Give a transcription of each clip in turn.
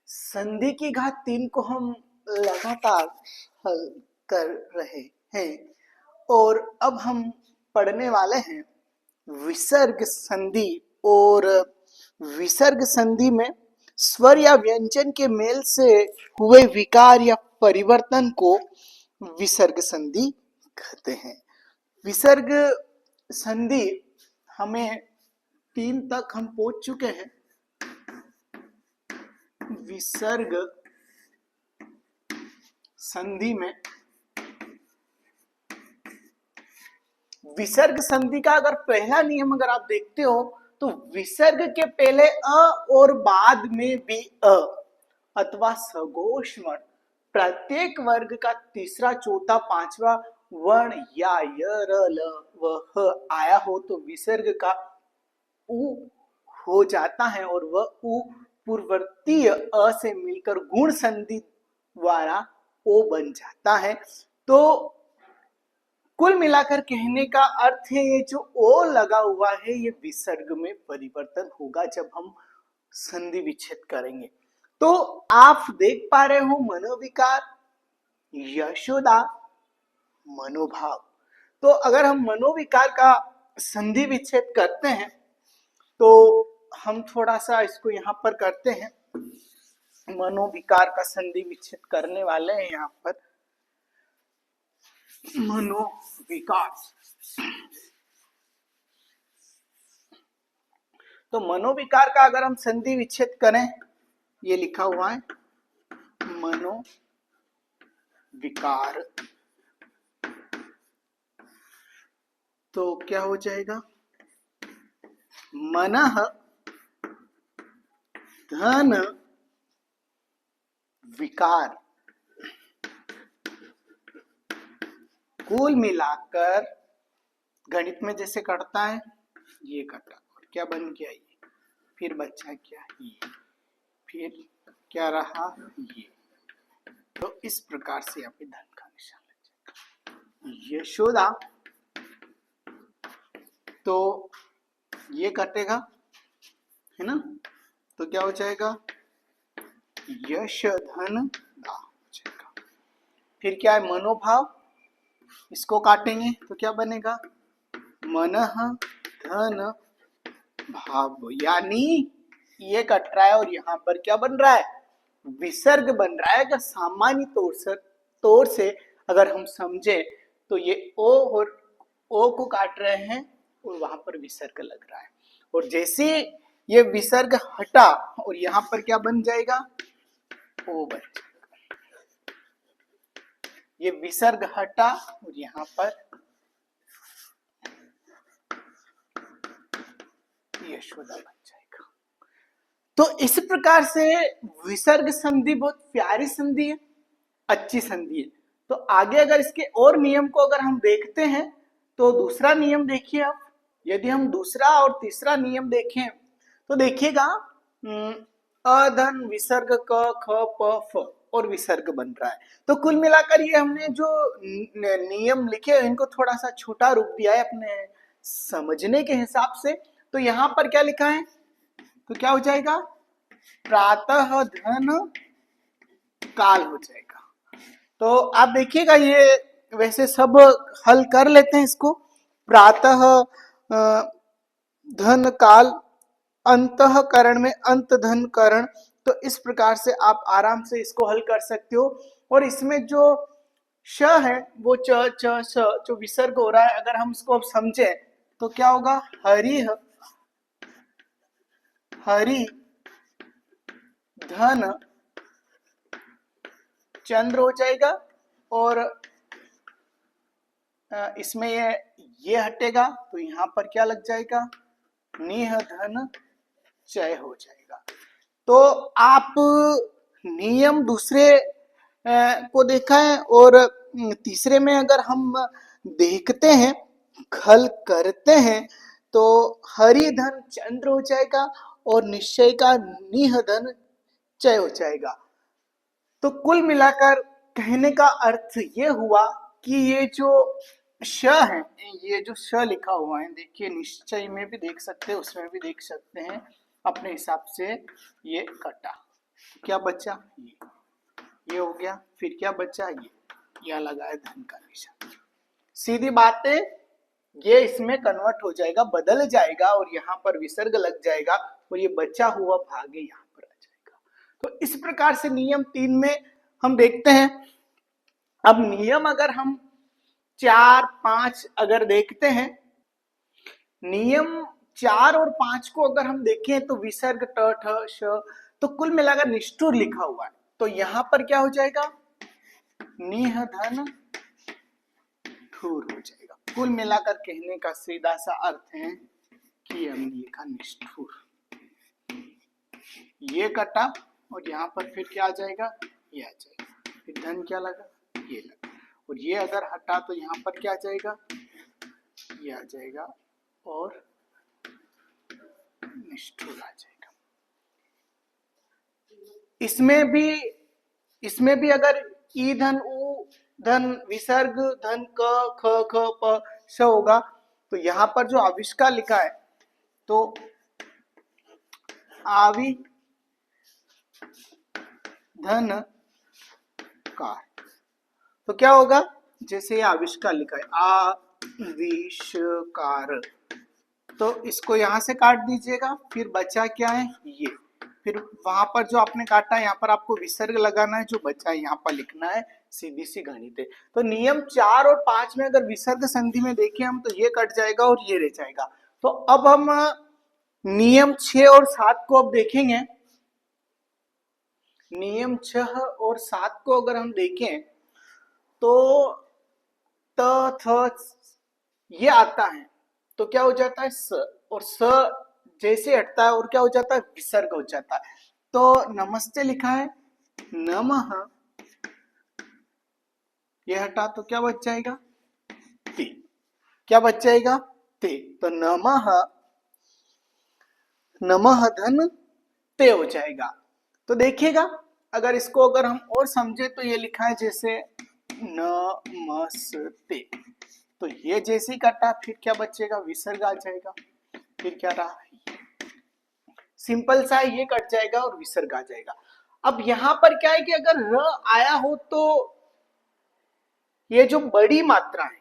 संधि की घात 3 को हम लगातार हल कर रहे हैं और अब हम पढ़ने वाले हैं विसर्ग संधि। और विसर्ग संधि में स्वर या व्यंजन के मेल से हुए विकार या परिवर्तन को विसर्ग संधि कहते हैं। विसर्ग संधि हमें 3 तक हम पहुंच चुके हैं। विसर्ग संधि में विसर्ग संधि का अगर पहला नियम अगर आप देखते हो तो विसर्ग के पहले अ और बाद में भी अ अथवा सघोषवर्ण प्रत्येक वर्ग का तीसरा चौथा पांचवा वर्ण या य र ल व ह आया हो तो विसर्ग का उ हो जाता है और वह उ पूर्ववर्तीय अ से मिलकर गुण संधि द्वारा ओ बन जाता है। तो कुल मिलाकर कहने का अर्थ है ये जो ओ लगा हुआ है ये विसर्ग में परिवर्तन होगा जब हम संधि विच्छेद करेंगे। तो आप देख पा रहे हो मनोविकार, यशोदा, मनोभाव। तो अगर हम मनोविकार का संधि विच्छेद करते हैं तो हम थोड़ा सा इसको यहाँ पर करते हैं। मनोविकार का संधि विच्छेद करने वाले हैं यहाँ पर। मनोविकार, तो मनोविकार का अगर हम संधि विच्छेद करें, ये लिखा हुआ है मनोविकार, तो क्या हो जाएगा? मनः धन विकार, कुल मिलाकर गणित में जैसे कटता है ये कटा और क्या बन गया ये, फिर बचा क्या ये, फिर क्या रहा ये। तो इस प्रकार से यहाँ पे धन का निशान लग जाएगा। यशोदा, तो ये कटेगा है ना, तो क्या हो जाएगा? यश धन दा हो जाएगा। फिर क्या है? मनोभाव, इसको काटेंगे तो क्या बनेगा? मनः धन भाव, यानी ये कट रहा है और यहाँ पर क्या बन रहा है? विसर्ग बन रहा है। अगर सामान्य तौर से अगर हम समझे तो ये ओ और ओ को काट रहे हैं और वहां पर विसर्ग लग रहा है, और जैसे ये विसर्ग हटा और यहाँ पर क्या बन जाएगा? ओ बन जाएगा। ये विसर्ग हटा और यहाँ पर यशोदा बन जाएगा। तो इस प्रकार से विसर्ग संधि बहुत प्यारी संधि है, अच्छी संधि है। तो आगे अगर इसके और नियम को अगर हम देखते हैं तो दूसरा नियम देखिए आप। यदि हम दूसरा और तीसरा नियम देखें तो देखिएगा अधन विसर्ग क ख प फ और विसर्ग बन रहा है। तो कुल मिलाकर ये हमने जो नियम लिखे इनको थोड़ा सा छोटा रूप दिया है अपने समझने के हिसाब से। तो यहाँ पर क्या लिखा है? तो क्या हो जाएगा? प्रातः धन काल हो जाएगा। तो आप देखिएगा ये वैसे सब हल कर लेते हैं इसको। प्रातः धन काल, अंतःकरण में अंत धन करण। तो इस प्रकार से आप आराम से इसको हल कर सकते हो। और इसमें जो श है वो च च स जो विसर्ग हो रहा है, अगर हम इसको अब समझे तो क्या होगा? हरि हरि धन चंद्र हो जाएगा। और इसमें ये हटेगा तो यहाँ पर क्या लग जाएगा? निह धन चय हो जाएगा। तो आप नियम दूसरे को देखा है और तीसरे में अगर हम देखते हैं, हल करते हैं तो हरि धन चंद्र हो जाएगा और निश्चय का निह धन चय हो जाएगा। तो कुल मिलाकर कहने का अर्थ ये हुआ कि ये जो श है, ये जो श लिखा हुआ है, देखिए निश्चय में भी देख सकते हैं, उसमें भी देख सकते हैं, अपने हिसाब से ये कटा। क्या बचा, ये हो गया। फिर क्या बचा, ये लगाया धन का निशान। सीधी बात है, ये इसमें कन्वर्ट हो जाएगा, बदल जाएगा और यहाँ पर विसर्ग लग जाएगा और ये बचा हुआ भाग है यहाँ पर आ जाएगा। तो इस प्रकार से नियम 3 में हम देखते हैं। अब नियम अगर हम 4, 5 अगर देखते हैं, नियम 4 और 5 को अगर हम देखें तो विसर्ग ट ठ श, तो कुल मिलाकर निष्ठुर लिखा हुआ है। तो यहां पर क्या हो जाएगा, निह धन ठुर हो जाएगा। कुल मिलाकर कहने का सीधा सा अर्थ है कि हमने लिखा निष्ठुर। ये कटा और यहाँ पर फिर क्या आ जाएगा, ये आ जाएगा। फिर धन क्या लगा, ये लगा। और ये अगर हटा तो यहाँ पर क्या आ जाएगा, ये आ जाएगा और निष्ठुर आ जाएगा। इसमें भी अगर ई धन उ धन विसर्ग धन क ख ख प श होगा तो यहाँ पर जो आविष्कार लिखा है तो आवी धन कार, तो क्या होगा, जैसे आविष्कार लिखा है आविष्कार, तो इसको यहां से काट दीजिएगा। फिर बचा क्या है, ये। फिर वहां पर जो आपने काटा यहाँ पर आपको विसर्ग लगाना है, जो बचा है यहाँ पर लिखना है। सीधी सी गणित है। तो नियम 4 और 5 में अगर विसर्ग संधि में देखें हम तो ये कट जाएगा और ये रह जाएगा। तो अब हम नियम 6 और 7 को अब देखेंगे। नियम 6 और 7 को अगर हम देखें तो त थ ये आता है तो क्या हो जाता है स, और स जैसे हटता है और क्या हो जाता है, विसर्ग हो जाता है। तो नमस्ते लिखा है नमः, ये हटा तो क्या बच जाएगा, ते। क्या बच जाएगा, ते। तो नमः, नमः धन ते हो जाएगा। तो देखिएगा अगर इसको अगर हम और समझे तो ये लिखा है जैसे नमस्ते, तो ये जैसे ही कटा फिर क्या बचेगा, विसर्ग आ जाएगा। फिर क्या रहा, सिंपल सा ये कट जाएगा और विसर्ग आ जाएगा। अब यहां पर क्या है कि अगर र आया हो तो ये जो बड़ी मात्रा है,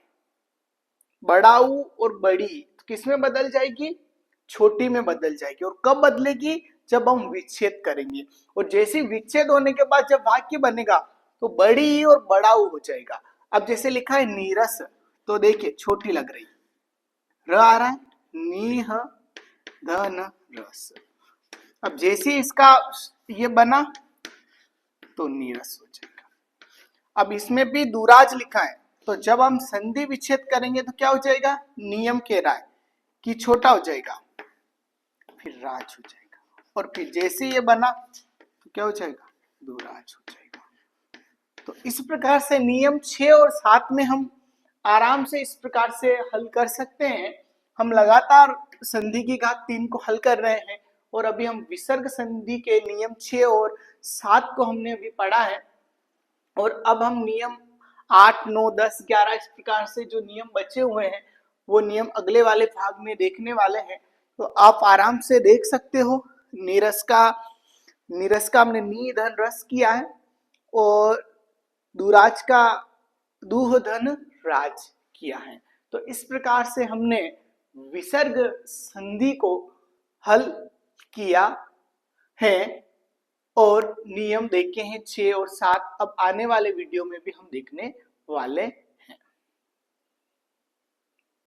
बड़ाऊ और बड़ी, तो किसमें बदल जाएगी, छोटी में बदल जाएगी। और कब बदलेगी, जब हम विच्छेद करेंगे। और जैसे विच्छेद होने के बाद जब वाक्य बनेगा तो बड़ी और बड़ाऊ हो जाएगा। अब जैसे लिखा है नीरस, तो देखिए छोटी लग रही, र आ रहा है, नीह धन रस। अब जैसे इसका ये बना तो नीरस हो जाएगा। अब इसमें भी दुराज लिखा है, तो जब हम संधि विच्छेद करेंगे तो क्या हो जाएगा, नियम कह रहा है कि छोटा हो जाएगा, फिर राज हो जाएगा। और फिर जैसे ये बना तो क्या हो जाएगा, दुराज हो जाएगा। तो इस प्रकार से नियम 6 और 7 में हम आराम से इस प्रकार से हल कर सकते हैं। हम लगातार संधि की घात 3 को हल कर रहे हैं और अभी हम विसर्ग संधि के नियम 6 और 7 को हमने अभी पढ़ा है। और अब हम नियम 8, 9, 10, 11 इस प्रकार से जो नियम बचे हुए हैं वो नियम अगले वाले भाग में देखने वाले हैं। तो आप आराम से देख सकते हो। नीरस का हमने नी धन रस किया है और दुराज का दूह धन राज किया है। तो इस प्रकार से हमने विसर्ग संधि को हल किया है और नियम देखे हैं 6 और 7। अब आने वाले वीडियो में भी हम देखने वाले